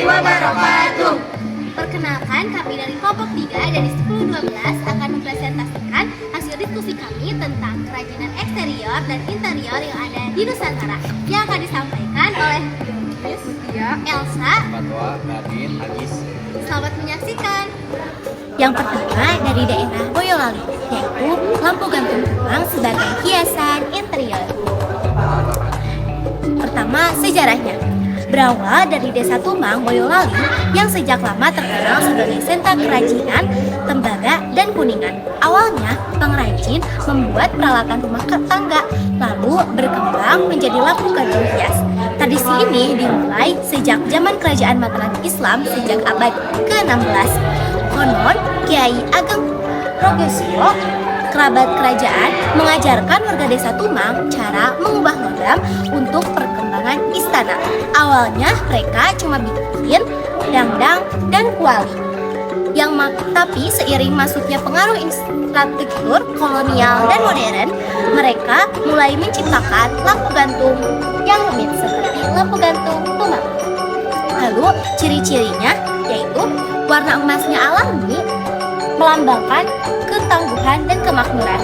wabarakatuh. Perkenalkan, kami dari kelompok 3 dari 10-12 akan mempresentasikan hasil diskusi kami tentang kerajinan eksterior dan interior yang ada di Nusantara yang akan disampaikan oleh Miss Elsa, Fatwa, Nadine, Agis. Selamat menyaksikan. Yang pertama dari daerah Boyolali, yaitu lampu gantung tulang sebagai hiasan interior. Pertama, sejarahnya. Berawal dari Desa Tumang, Boyolali yang sejak lama terkenal sebagai sentra kerajinan, tembaga, dan kuningan. Awalnya, pengrajin membuat peralatan rumah tangga, lalu berkembang menjadi lampu gantung hias. Tradisi ini dimulai sejak zaman kerajaan Mataram Islam sejak abad ke-16. Konon, Kiai Ageng Rogesio, kerabat kerajaan, mengajarkan warga Desa Tumang cara mengubah logam untuk perkembangan istana. Awalnya mereka cuma bikin dangdang dan kuali. Tapi seiring masuknya pengaruh infrastruktur kolonial dan modern, mereka mulai menciptakan lampu gantung yang rumit seperti lampu gantung Tumang. Lalu ciri-cirinya yaitu warna emasnya alami, melambangkan ketangguhan dan kemakmuran.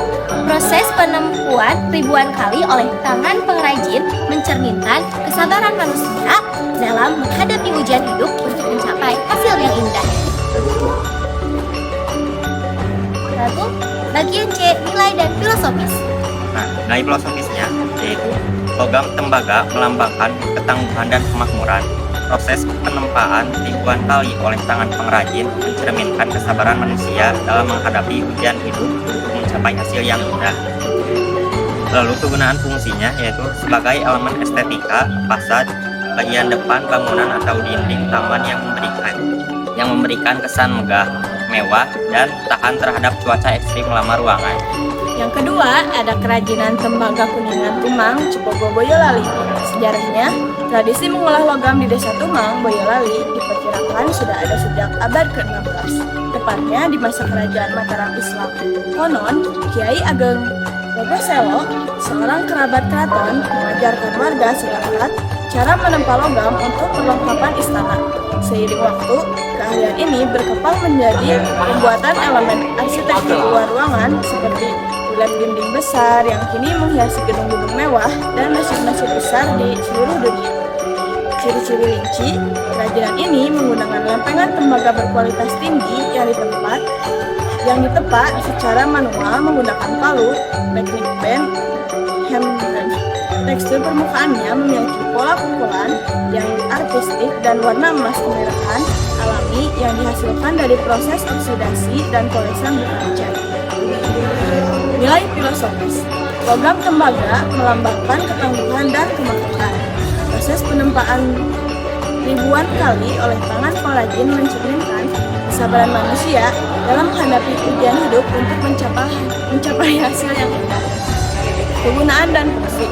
Proses penempuan ribuan kali oleh tangan pengrajin mencerminkan kesabaran manusia dalam menghadapi ujian hidup untuk mencapai hasil yang indah. Lalu, bagian C, nilai dan filosofis. Nah, nilai filosofisnya yaitu logam tembaga melambangkan ketangguhan dan kemakmuran. Proses penempaan ribuan kali oleh tangan pengrajin mencerminkan kesabaran manusia dalam menghadapi ujian hidup untuk mencapai hasil yang indah. Lalu kegunaan fungsinya yaitu sebagai elemen estetika, fasad, bagian depan bangunan atau dinding taman yang memberikan kesan megah, mewah, dan tahan terhadap cuaca ekstrim selama ruangan. Yang kedua, ada kerajinan tembaga kuningan Tumang, Cipogo, Boyolali. Sejarahnya, tradisi mengolah logam di Desa Tumang, Boyolali diperkirakan sudah ada sejak abad ke-16, tepatnya di masa kerajaan Mataram Islam. Konon, Kiai Ageng Rogesio, seorang kerabat keraton, mengajarkan warga setempat cara menempa logam untuk perlengkapan istana. Seiring waktu, keahlian ini berkembang menjadi pembuatan elemen arsitektur luar ruangan seperti bulat dinding besar yang kini menghiasi gedung-gedung mewah dan masjid-masjid besar di seluruh dunia. Ciri-ciri rinci, kerajinan ini menggunakan lempengan tembaga berkualitas tinggi yang ditepa secara manual menggunakan palu, teknik bend, hand. Tekstur permukaannya memiliki pola pukulan yang artistik dan warna emas kemerahan alami yang dihasilkan dari proses oksidasi dan polesan berkaca. Nilai filosofis. Logam tembaga melambangkan ketangguhan dan kemakmuran. Proses penempaan ribuan kali oleh tangan pengrajin mencerminkan kesabaran manusia dalam menghadapi ujian hidup untuk mencapai hasil yang indah. Kegunaan dan fungsi.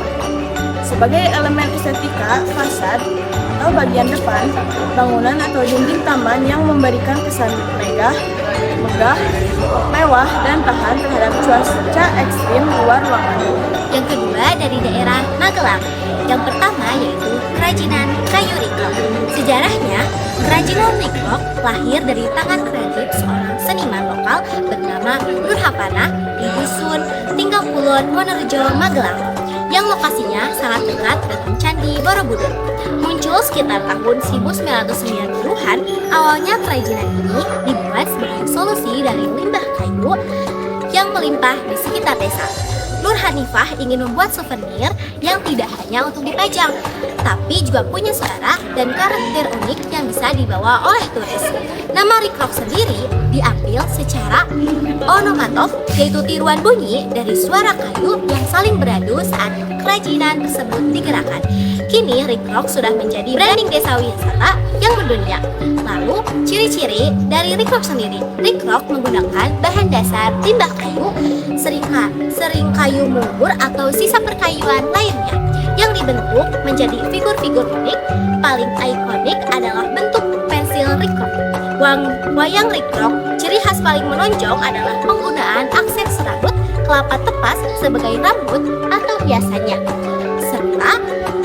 Sebagai elemen estetika, fasad atau bagian depan, bangunan atau dinding taman yang memberikan kesan megah, mewah, dan tahan terhadap cuaca ekstrim luar ruangan. Yang kedua dari daerah Magelang. Yang pertama yaitu kerajinan kayu riklok. Sejarahnya, kerajinan riklok lahir dari tangan kreatif seorang seniman lokal bernama Nurhapana di Dusun Tinggalkulon, Wonorejo, Magelang, yang lokasinya sangat dekat dengan Candi Borobudur. Muncul sekitar tahun 1990-an, awalnya kerajinan ini dibuat sebagai solusi dari limbah kayu yang melimpah di sekitar desa. Nur Hanifah ingin membuat souvenir yang tidak hanya untuk dipajang, tapi juga punya suara dan karakter unik yang bisa dibawa oleh turis. Nama riklok sendiri diambil secara onomatop, yaitu tiruan bunyi dari suara kayu yang saling beradu saat kerajinan tersebut digerakkan. Kini riklok sudah menjadi branding desa wisata yang mendunia. Lalu, ciri-ciri dari riklok sendiri. Riklok menggunakan bahan dasar limbah kayu, sering kayu munggur atau sisa perkayuan lainnya yang dibentuk menjadi figur-figur unik. Paling ikonik adalah bentuk pensil riklok. Wayang riklok, ciri khas paling menonjol adalah penggunaan akses rambut kelapa tepas sebagai rambut atau hiasannya, serta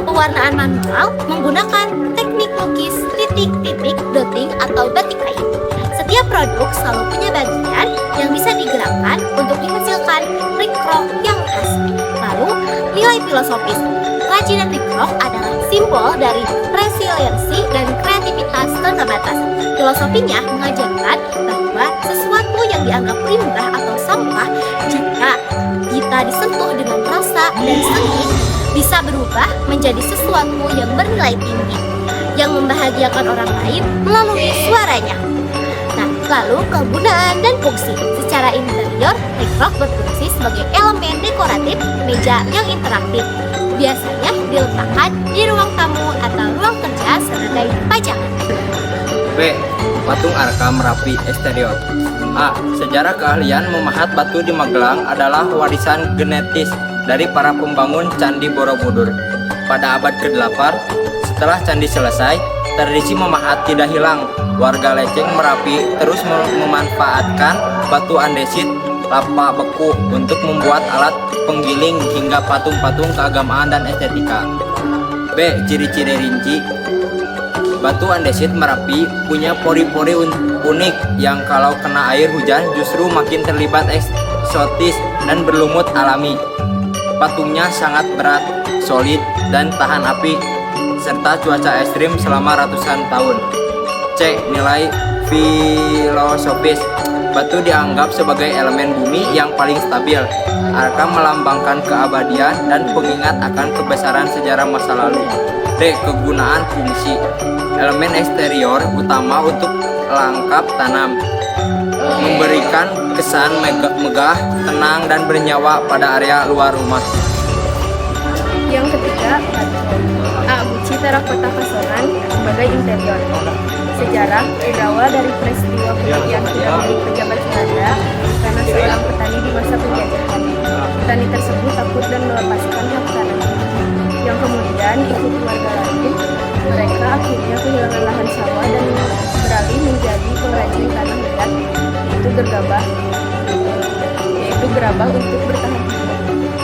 pewarnaan manual menggunakan teknik lukis titik-titik atau batik kayu. Setiap produk selalu punya bagian yang bisa digerakkan untuk dihasilkan rikrok yang asli. Lalu, nilai filosofis. Kerajinan rikrok adalah simbol dari resiliensi dan kreativitas terbatas. Filosofinya mengajarkan bahwa sesuatu yang dianggap limbah atau sampah jika kita disentuh dengan rasa dan seni bisa berubah menjadi sesuatu yang bernilai tinggi yang membahagiakan orang lain melalui suaranya. Nah, lalu kegunaan dan fungsi. Secara interior, rikrok berfungsi sebagai elemen dekoratif meja yang interaktif. Biasanya diletakkan di ruang tamu atau ruang kerja sebagai pajangan. B. Patung Arka Merapi Eksterior. A. Sejarah keahlian memahat batu di Magelang adalah warisan genetis dari para pembangun Candi Borobudur. Pada abad ke-8, setelah candi selesai, tradisi memahat tidak hilang. Warga Leceng Merapi terus memanfaatkan batu andesit lapa beku untuk membuat alat penggiling hingga patung-patung keagamaan dan estetika. B. Ciri-ciri rinci. Batu andesit Merapi punya pori-pori unik yang kalau kena air hujan justru makin terlibat eksotis dan berlumut alami. Patungnya sangat berat, solid, dan tahan api serta cuaca ekstrim selama ratusan tahun. C. Nilai filosofis. Batu dianggap sebagai elemen bumi yang paling stabil. Arka melambangkan keabadian dan pengingat akan kebesaran sejarah masa lalu. D. Kegunaan fungsi. Elemen eksterior utama untuk langkap tanam, memberikan kesan megah, tenang, dan bernyawa pada area luar rumah. Yang ketiga, A. Guci terakota Kasongan sebagai interior. Sejarah berawal dari peristiwa kematian dari pejabat Belanda karena seorang petani di masa penjajahan. Petani tersebut takut dan melepaskan hak tanah, yang kemudian ikut keluarga lain. Mereka akhirnya kehilangan lahan sawah dan beralih menjadi pengrajin tanah liat, yaitu gerabah untuk bertahan hidup.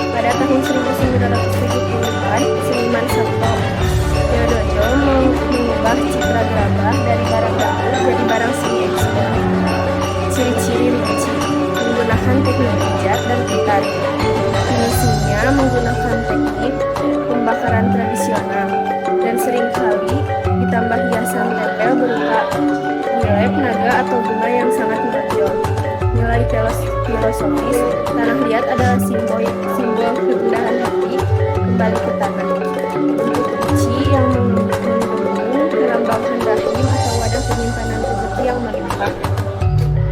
Pada tahun 1970-an, seniman Sabto Yodojo mengubah citra gerabah dari barang dapur jadi barang seni ekspor. Ciri-ciri rinci: menggunakan teknik pijat dan pitar. Finishingnya menggunakan teknik pembakaran tradisional dan seringkali ditambah hiasan tempel berupa nilai naga atau bunga yang sangat menonjol. Nilai filosofis: tanah liat adalah simbol keindahan hati kembali ke tanah. Untuk kunci yang melambangkan rahim atau wadah penyimpanan rezeki yang melimpah.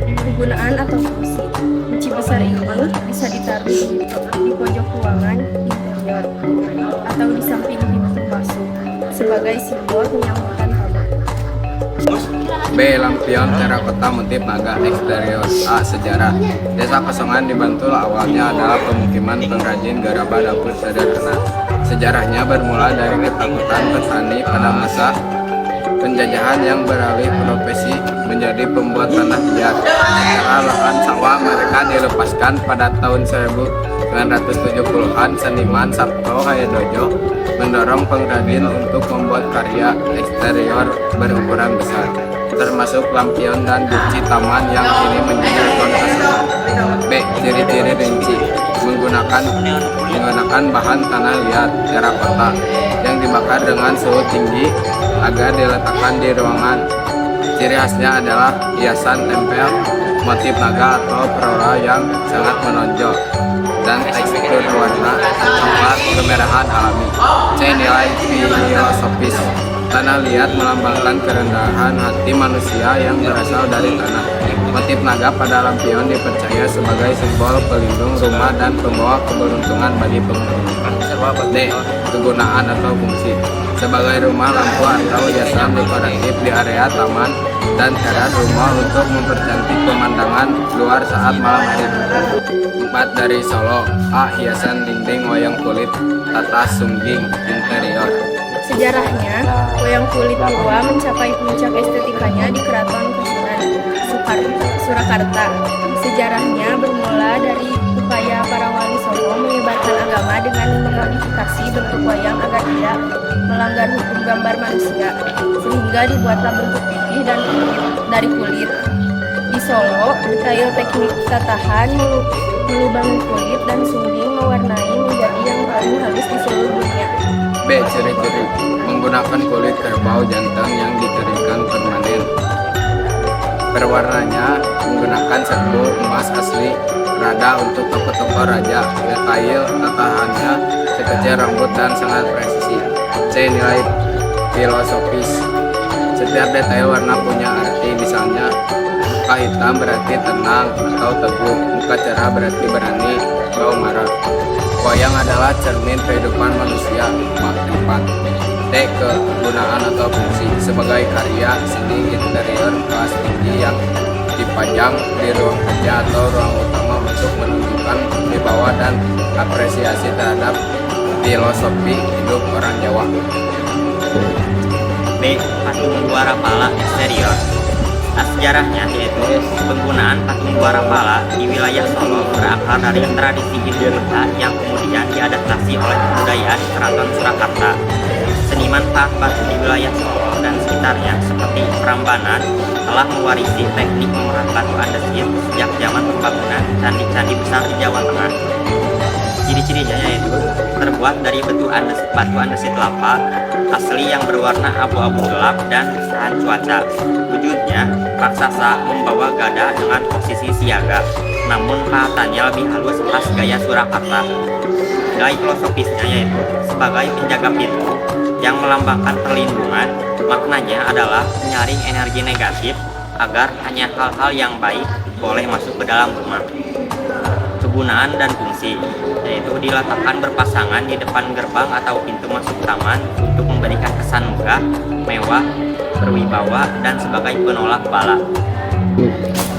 Kegunaan atau fungsi: kunci besar ini bisa ditaruh di pojok ruangan interior atau di samping pintu masuk sebagai simbol penyambutan tamu. B. Lampion terakota motif naga eksterior. A. Sejarah. Desa Kasongan di Bantul awalnya adalah pemukiman pengrajin gerabah dapur sederhana. Sejarahnya bermula dari ketakutan petani pada masa penjajahan yang beralih profesi menjadi pembuat tanah liat. Secara lahan sawah mereka dilepaskan pada tahun 1970-an. Seniman Sabto Yodojo mendorong pengrajin untuk membuat karya eksterior berukuran besar, termasuk lampion dan guci taman yang kini menjadi ikon Kasongan. B. Ciri-ciri rinci. Menggunakan bahan tanah liat terakota yang dibakar dengan suhu tinggi agar diletakkan di ruangan. Ciri khasnya adalah hiasan tempel, motif naga atau perola yang sangat menonjol, dan tekstur warna coklat kemerahan alami. C. Nilai filosofis. Tanah liat melambangkan kerendahan hati manusia yang berasal dari tanah. Motif naga pada lampion dipercaya sebagai simbol pelindung rumah dan pembawa keberuntungan bagi penghuni. D. Kegunaan atau fungsi. Sebagai rumah lampu atau hiasan dekoratif di area taman dan teras rumah untuk mempercantik pemandangan luar saat malam hari. 4. Dari Solo. A. Hiasan dinding wayang kulit tata sungging interior. Sejarahnya, wayang kulit tua mencapai puncak estetikanya di Keraton Kasunan, Surakarta. Sejarahnya bermula dari upaya para wali songo menyebarkan agama dengan memodifikasi bentuk wayang agar tidak melanggar hukum gambar manusia, sehingga dibuatlah bentuk pipih dan dari kulit. Di Solo, detail teknik tatahan melubangi kulit dan sungging mewarnai menjadi yang paling halus di seluruh dunia. B. Ciri-ciri menggunakan kulit kerbau jantan yang dikeringkan permanen. Berwarnanya menggunakan serbu emas asli, rada untuk tokoh-tokoh raja, detail tatahannya sekecil rambut dan sangat presisi. C. Nilai filosofis. Setiap detail warna punya arti, misalnya muka hitam berarti tenang atau teguh, muka cerah berarti berani atau marah. Wayang adalah cermin kehidupan manusia. 4. D. Kegunaan atau fungsi. Sebagai karya seni interior kelas tinggi yang dipajang di ruang kerja atau ruang utama untuk menunjukkan wibawa dan apresiasi terhadap filosofi hidup orang Jawa. B. Patung dua rapala eksterior. Sejarahnya yaitu penggunaan patung dua rapala di wilayah Solo berakar dari tradisi Hindu Buddha yang kemudian diadaptasi oleh kebudayaan Keraton Surakarta. Seniman pahat batu di wilayah Solo dan sekitarnya seperti Prambanan telah mewarisi teknik memeras batu andesit sejak zaman pembangunan candi-candi besar di Jawa Tengah. Ciri-cirinya yaitu terbuat dari batu andesit lava asli yang berwarna abu-abu gelap dan tahan cuaca. Wujudnya, raksasa membawa gada dengan posisi siaga, namun pahatannya lebih halus khas gaya Surakarta. Nilai filosofisnya yaitu sebagai penjaga pintu yang melambangkan perlindungan, maknanya adalah menyaring energi negatif agar hanya hal-hal yang baik boleh masuk ke dalam rumah. Kegunaan dan fungsi yaitu diletakkan berpasangan di depan gerbang atau pintu masuk taman untuk memberikan kesan megah, mewah, berwibawa, dan sebagai penolak bala.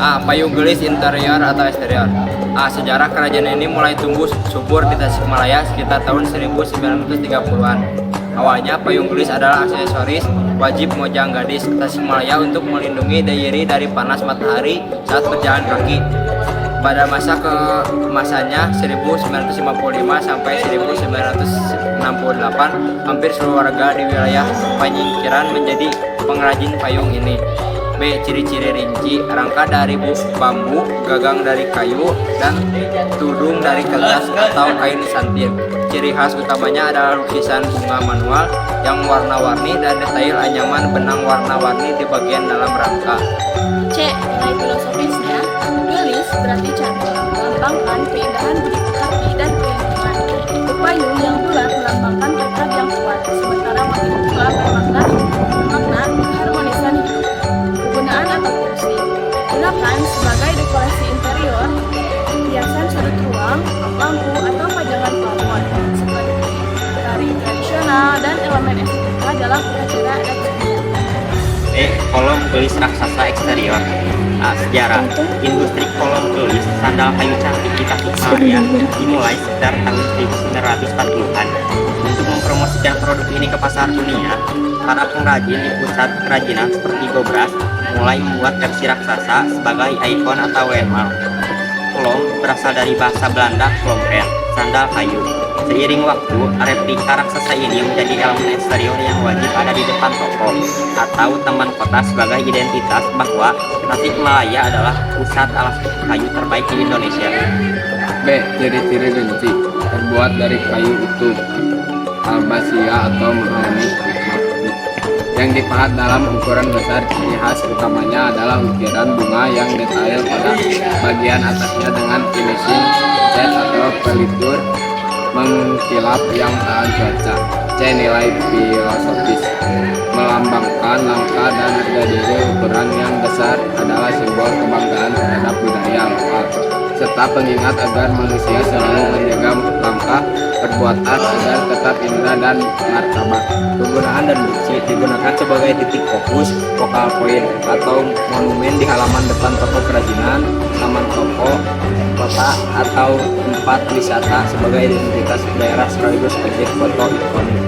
A. Payung gelis interior atau eksterior. A. Sejarah kerajaan ini mulai tumbuh subur di Tasikmalaya sekitar tahun 1930-an. Awalnya payung gelis adalah aksesoris wajib mojang gadis Tasikmalaya untuk melindungi diri dari panas matahari saat berjalan kaki. Pada masa keemasannya 1955 sampai 1968, hampir seluruh warga di wilayah Panyingkiran menjadi pengrajin payung ini. B. Ciri-ciri rinci. Rangka dari bambu, gagang dari kayu, dan tudung dari kertas atau kain santir. Ciri khas utamanya adalah lukisan bunga manual yang warna-warni dan detail anyaman benang warna-warni di bagian dalam rangka. C. Nilai filosofisnya, gelis berarti cantik, melambangkan keindahan budi pekerti dan perlindungan. Payung yang bulat melambangkan tekad yang kuat, sementara makin tua bermakna keharmonisan hidup. Kegunaan atau fungsi gunakan sebagai dekorasi interior, hiasan sudut ruang, lampu atau pajangan plafon, seperti tari tradisional dan elemen estetika dalam upacara adat seni. Kolom gelis raksasa eksterior. Sejarah industri kolom gelis sandal kayu cantik di Tasikmalaya dimulai sekitar tahun 1940-an. Untuk mempromosikan produk ini ke pasar dunia, para pengrajin di pusat kerajinan seperti Gobras mulai membuat versi raksasa sebagai ikon atau landmark. Kolom berasal dari bahasa Belanda klompen, sandal kayu. Seiring waktu, replika raksasa ini menjadi elemen eksterior yang wajib ada di depan toko atau taman kota sebagai identitas bahwa Tasikmalaya adalah pusat alas kayu terbaik di Indonesia. B. Ciri-ciri rinci. Terbuat dari kayu utuh, albasia atau mahoni yang dipahat dalam ukuran besar. Ciri khas utamanya adalah ukiran bunga yang detail pada bagian atasnya dengan finishing cat atau pelitur mengkilap yang tahan cuaca. C. Nilai filosofis. Melambangkan langkah dan harga diri. Ukuran yang besar adalah simbol kebanggaan terhadap budaya lokal serta pengingat agar manusia selalu menjaga langkah perbuatan agar tetap indah dan martabat. Kegunaan dan fungsi digunakan sebagai titik fokus, focal point atau monumen di halaman depan toko kerajinan, taman toko, kota, atau tempat wisata sebagai identitas daerah sekaligus objek foto ikonik.